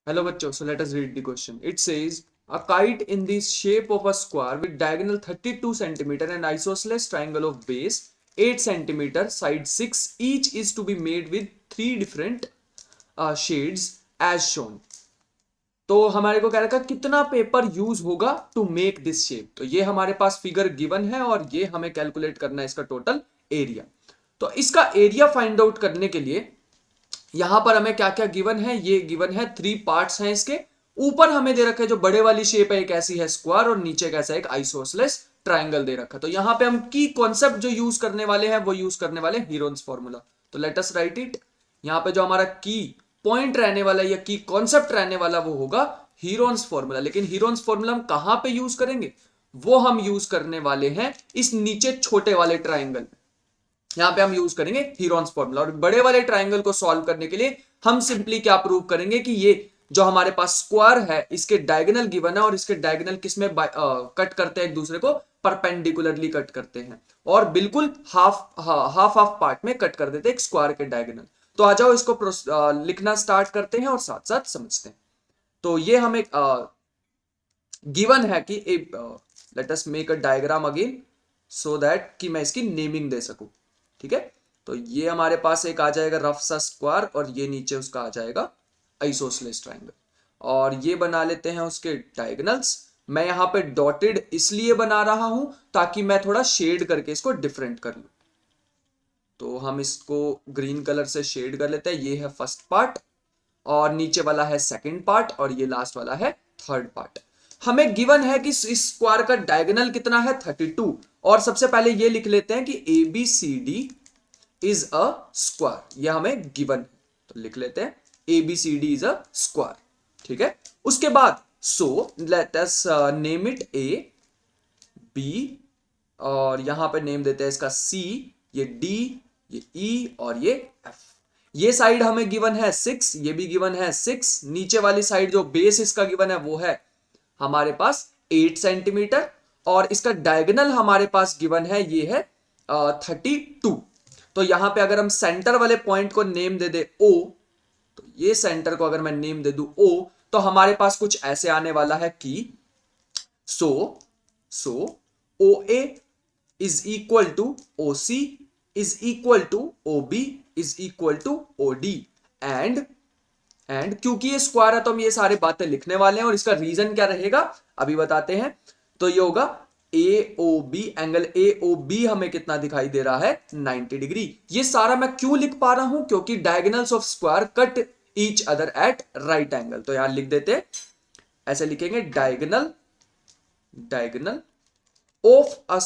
Hello bachcho, so let us read the question. It says a kite in the shape of a square with diagonal 32 centimeter and isosceles triangle of base 8 centimeter, side 6, each is to be made with three different shades as shown. तो हमारे को कह रखा कितना paper use होगा to make this shape. तो ये हमारे पास फिगर गिवन है और ये हमें कैलकुलेट करना है इसका टोटल एरिया। तो इसका एरिया फाइंड आउट करने के लिए यहां पर हमें क्या क्या गिवन है, ये गिवन है थ्री पार्ट्स हैं इसके। ऊपर हमें दे रखा है जो बड़े वाली शेप है एक ऐसी है स्क्वायर और नीचे कैसा एक आइसोसेलेस ट्राइंगल दे रखा है। तो यहां पे हम की कॉन्सेप्ट जो यूज करने वाले हैं वो यूज करने वाले हीरोन्स फॉर्मूला। तो लेट अस राइट इट। यहां पे जो हमारा की पॉइंट रहने वाला या की कॉन्सेप्ट रहने वाला वो होगा हीरोन्स फॉर्मूला। लेकिन हीरोन्स फॉर्मूला हम कहां पे यूज करेंगे, वो हम यूज करने वाले हैं इस नीचे छोटे वाले ट्राइंगल में। यहां पे हम यूज करेंगे हीरोन्स फॉर्मूला और बड़े वाले ट्राइंगल को सॉल्व करने के लिए हम सिंपली क्या प्रूव करेंगे कि ये जो हमारे पास स्क्वायर है इसके डायगोनल गिवन है और इसके डायगोनल किसमें कट करते हैं, एक दूसरे को परपेंडिकुलरली कट करते हैं और बिल्कुल हाफ हाफ हाफ पार्ट में कट कर देते हैं एक स्क्वायर के डायगोनल। तो आ जाओ इसको लिखना स्टार्ट करते हैं और साथ साथ समझते हैं। तो ये हमें गिवन है कि let us make a diagram again so that कि मैं इसकी नेमिंग दे सकूं। ठीक है, तो ये हमारे पास एक आ जाएगा रफ सा स्क्वायर और ये नीचे उसका आ जाएगा आइसोसेलेस ट्राइंगल और ये बना लेते हैं उसके डायगोनल्स। मैं यहां पे डॉटेड इसलिए बना रहा हूं ताकि मैं थोड़ा शेड करके इसको डिफरेंट कर लूं। तो हम इसको ग्रीन कलर से शेड कर लेते हैं। ये है फर्स्ट पार्ट और नीचे वाला है सेकंड पार्ट और ये लास्ट वाला है थर्ड पार्ट। हमें गिवन है कि इस स्क्वायर का डायगोनल कितना है 32 और सबसे पहले ये लिख लेते हैं कि A B C D is a square. ये हमें गिवन है तो लिख लेते हैं A B C D is a square. ठीक है, उसके बाद so let us name it A B और यहां पे नेम देते हैं इसका सी, ये डी, ये ई और ये एफ। ये साइड हमें गिवन है 6, ये भी गिवन है 6। नीचे वाली साइड जो बेस इसका गिवन है वो है हमारे पास 8 सेंटीमीटर और इसका डायगोनल हमारे पास गिवन है ये है 32। तो यहां पे अगर हम सेंटर वाले पॉइंट को नेम दे दे ओ, तो ये सेंटर को अगर मैं नेम दे दू ओ तो हमारे पास कुछ ऐसे आने वाला है कि so so O A is equal to O C is equal to O B is equal to O D and क्योंकि ये स्क्वायर है तो हम ये सारी बातें लिखने वाले हैं और इसका रीजन क्या रहेगा अभी बताते हैं। तो ये होगा A O B, angle A O B हमें कितना दिखाई दे रहा है 90 डिग्री। ये सारा मैं क्यों लिख पा रहा हूं, क्योंकि diagonals of square cut each other at right angle. तो यहां लिख देते ऐसे लिखेंगे diagonal diagonal of a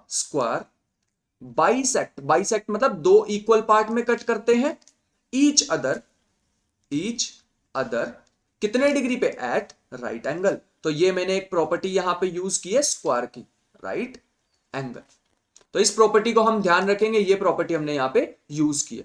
square bisect, bisect मतलब दो इक्वल पार्ट में कट करते हैं ईच अदर कितने डिग्री पे, एट राइट एंगल। तो ये मैंने एक प्रॉपर्टी यहां पे यूज की है स्क्वायर की, राइट एंगल। तो इस प्रॉपर्टी को हम ध्यान रखेंगे, ये प्रॉपर्टी हमने यहां पे यूज की है।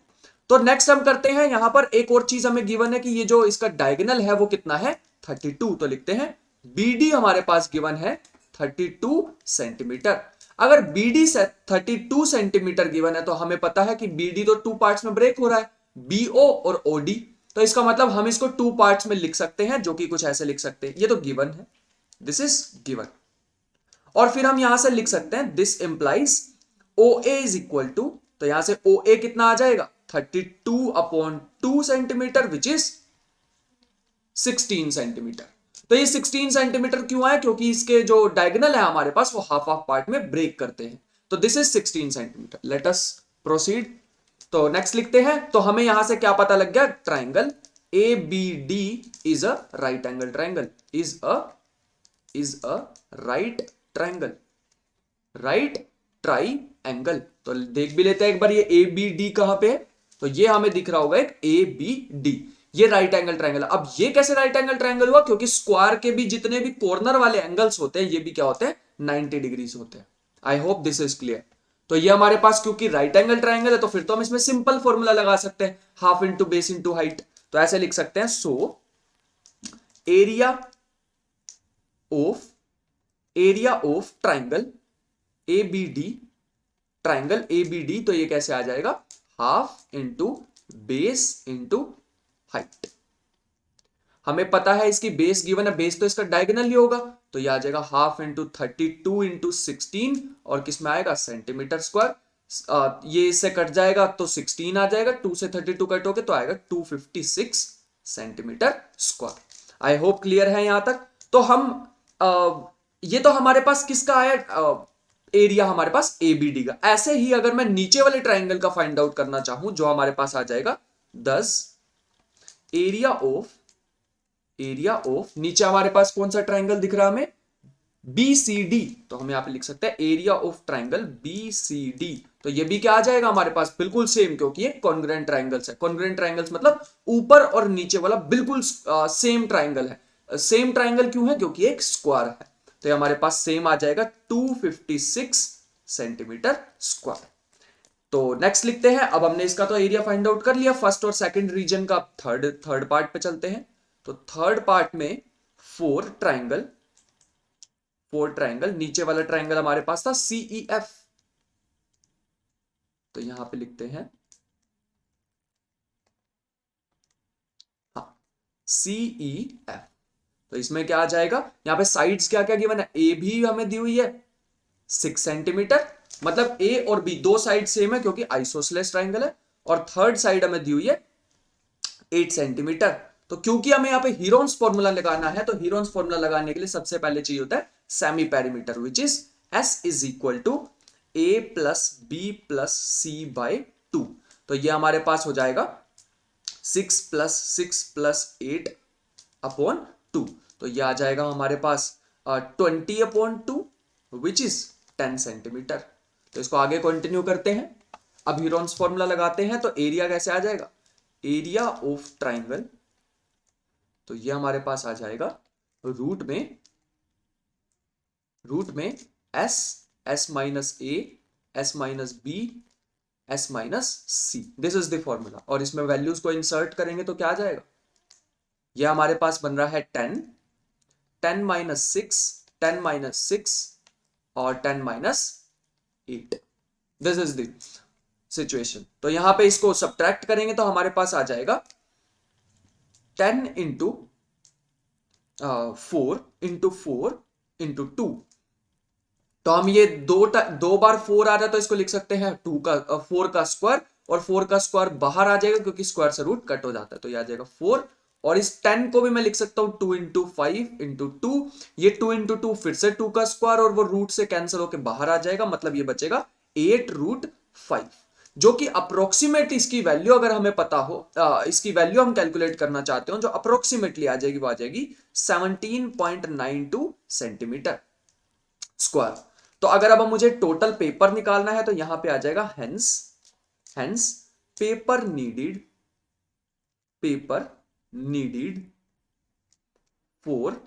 तो नेक्स्ट हम करते हैं, यहां पर एक और चीज हमें गिवन है कि ये जो इसका डायगोनल है वो कितना है 32। तो लिखते हैं बीडी हमारे पास गिवन है 32 सेंटीमीटर। अगर बीडी से 32 सेंटीमीटर गिवन है तो हमें पता है कि बीडी तो टू पार्ट्स में ब्रेक हो रहा है, बीओ और ओडी। तो इसका मतलब हम इसको टू पार्ट्स में लिख सकते हैं जो कि कुछ ऐसे लिख सकते हैं, ये तो गिवन है, दिस इज गिवन। और फिर हम यहां से लिख सकते हैं this implies O A is equal to, तो यहां से ओ ए कितना आ जाएगा 32/2 सेंटीमीटर विच इज 16 सेंटीमीटर। तो ये 16 सेंटीमीटर क्यों आया, क्योंकि इसके जो डायगोनल है हमारे पास वो हाफ हाफ पार्ट में ब्रेक करते हैं। तो this is 16 centimetre. Let us proceed. तो नेक्स्ट लिखते हैं। तो हमें यहां से क्या पता लग गया, triangle A B D is a right angle triangle, is a right triangle, right triangle. तो देख भी लेते हैं एक बार ये ए बी डी कहां पे है। तो ये हमें दिख रहा होगा एक ए बी डी, ये राइट एंगल ट्राइंगल। अब ये कैसे राइट एंगल ट्राइंगल हुआ, क्योंकि स्क्वायर के भी जितने भी कॉर्नर वाले एंगल्स होते हैं ये भी क्या होते हैं 90 डिग्रीज होते हैं। I hope this is clear. तो ये हमारे पास क्योंकि राइट एंगल ट्राइंगल है तो फिर तो हम इसमें सिंपल फॉर्मूला लगा सकते हैं, half into base into height. तो ऐसे लिख सकते हैं so area of triangle A B D, triangle A B D, तो ये कैसे आ जाएगा half into base into height. हमें पता है इसकी बेस गिवन है, बेस तो इसका डायगोनल ही होगा, तो ये आ जाएगा हाफ इंटू 32 इंटू 16 और किस में आएगा सेंटीमीटर स्क्वायर। ये इससे कट जाएगा तो 16 आ जाएगा, 2 से 32 कटोगे तो आएगा 256 centimetre square. I hope clear है यहां तक। तो हम ये तो हमारे पास किसका आया एरिया, हमारे पास एबीडी का। ऐसे ही अगर मैं नीचे वाले ट्राइंगल का फाइंड आउट करना चाहूं, जो हमारे पास आ जाएगा 10 एरिया ऑफ नीचे हमारे पास कौन सा ट्राइंगल दिख रहा है हमें, BCD, तो हम यहां पे लिख सकते हैं एरिया ऑफ ट्राइंगल BCD। तो ये भी क्या आ जाएगा हमारे पास, बिल्कुल सेम, क्योंकि ये कॉन्ग्रुएंट ट्राइंगल्स है। कॉन्ग्रुएंट ट्राइंगल्स मतलब ऊपर और नीचे वाला बिल्कुल सेम ट्राइंगल है। सेम ट्राइंगल क्यों है, क्योंकि एक स्क्वायर है। तो ये हमारे पास सेम आ जाएगा 256 सेंटीमीटर स्क्वायर। तो नेक्स्ट लिखते हैं। अब हमने इसका तो एरिया फाइंड आउट कर लिया फर्स्ट और सेकंड रीजन का। थर्ड पार्ट पे चलते हैं। तो थर्ड पार्ट में फोर ट्राइंगल, नीचे वाला ट्राइंगल हमारे पास था CEF, तो यहां पे लिखते हैं हाँ CEF। तो इसमें क्या आ जाएगा, यहां पे साइड्स क्या क्या गिवन है, ए भी हमें दी हुई है 6 सेंटीमीटर, मतलब ए और बी दो साइड सेम है क्योंकि आइसोसेलेस ट्राइंगल है, और थर्ड साइड हमें दी हुई है 8 सेंटीमीटर। तो क्योंकि हमें यहाँ पे हीरोन्स फॉर्मूला लगाना है, तो हीरोन्स फॉर्मूला लगाने के लिए सबसे पहले चाहिए होता है semi perimeter, which is S is equal to A plus B plus C by 2। तो ये हमारे पास हो जाएगा 6 प्लस 8 अपॉन 2। तो ये आ जाएगा हमारे पास 20 अपॉन 2 विच इज 10 सेंटीमीटर। तो इसको आगे कंटिन्यू करते हैं। अब हीरोन्स फॉर्मूला लगाते हैं, तो एरिया कैसे आ जाएगा, एरिया ऑफ ट्राइंगल, तो ये हमारे पास आ जाएगा रूट में S minus A, S minus B, S minus C, this is the formula. और इसमें वैल्यूज को इंसर्ट करेंगे तो क्या आ जाएगा, ये हमारे पास बन रहा है 10 माइनस 6 और 10 minus 8, this is the situation. तो यहां पे इसको सब्ट्रैक्ट करेंगे तो हमारे पास आ जाएगा 10 इंटू 4 इंटू 4 इंटू 2। तो हम ये दो बार 4 आ रहा है तो इसको लिख सकते हैं 4 का स्क्वायर, और 4 का स्क्वायर बाहर आ जाएगा क्योंकि स्क्वायर से रूट कट हो जाता है, तो ये आ जाएगा 4। और इस 10 को भी मैं लिख सकता हूं 2 इंटू 5 इंटू 2, ये 2 इंटू 2 फिर से 2 का स्क्वायर, और वो रूट से कैंसिल होकर बाहर आ जाएगा, मतलब ये बचेगा 8 रूट 5, जो कि अप्रोक्सीमेट इसकी वैल्यू अगर हमें पता हो, इसकी वैल्यू हम कैलकुलेट करना चाहते हो, जो अप्रोक्सीमेटली आ जाएगी वो आ जाएगी 17.92 सेंटीमीटर स्क्वायर। तो अगर अब मुझे टोटल पेपर निकालना है तो यहां पे आ जाएगा hence paper needed for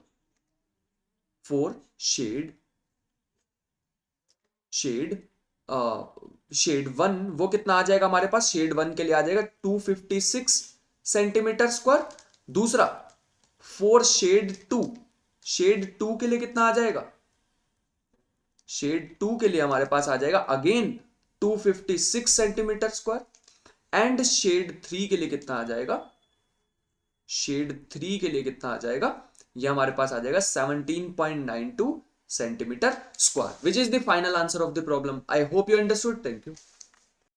shade 1, वो कितना आ जाएगा हमारे पास, शेड 1 के लिए आ जाएगा 256 सेंटीमीटर स्क्वायर। दूसरा फॉर शेड 2 के लिए कितना आ जाएगा, शेड 2 के लिए हमारे पास आ जाएगा again 256 centimetre square. And shade 3 के लिए कितना आ जाएगा, शेड 3 के लिए कितना आ जाएगा, ये हमारे पास आ जाएगा 17.92 centimetre square, which is the final answer of the problem. I hope you understood, thank you.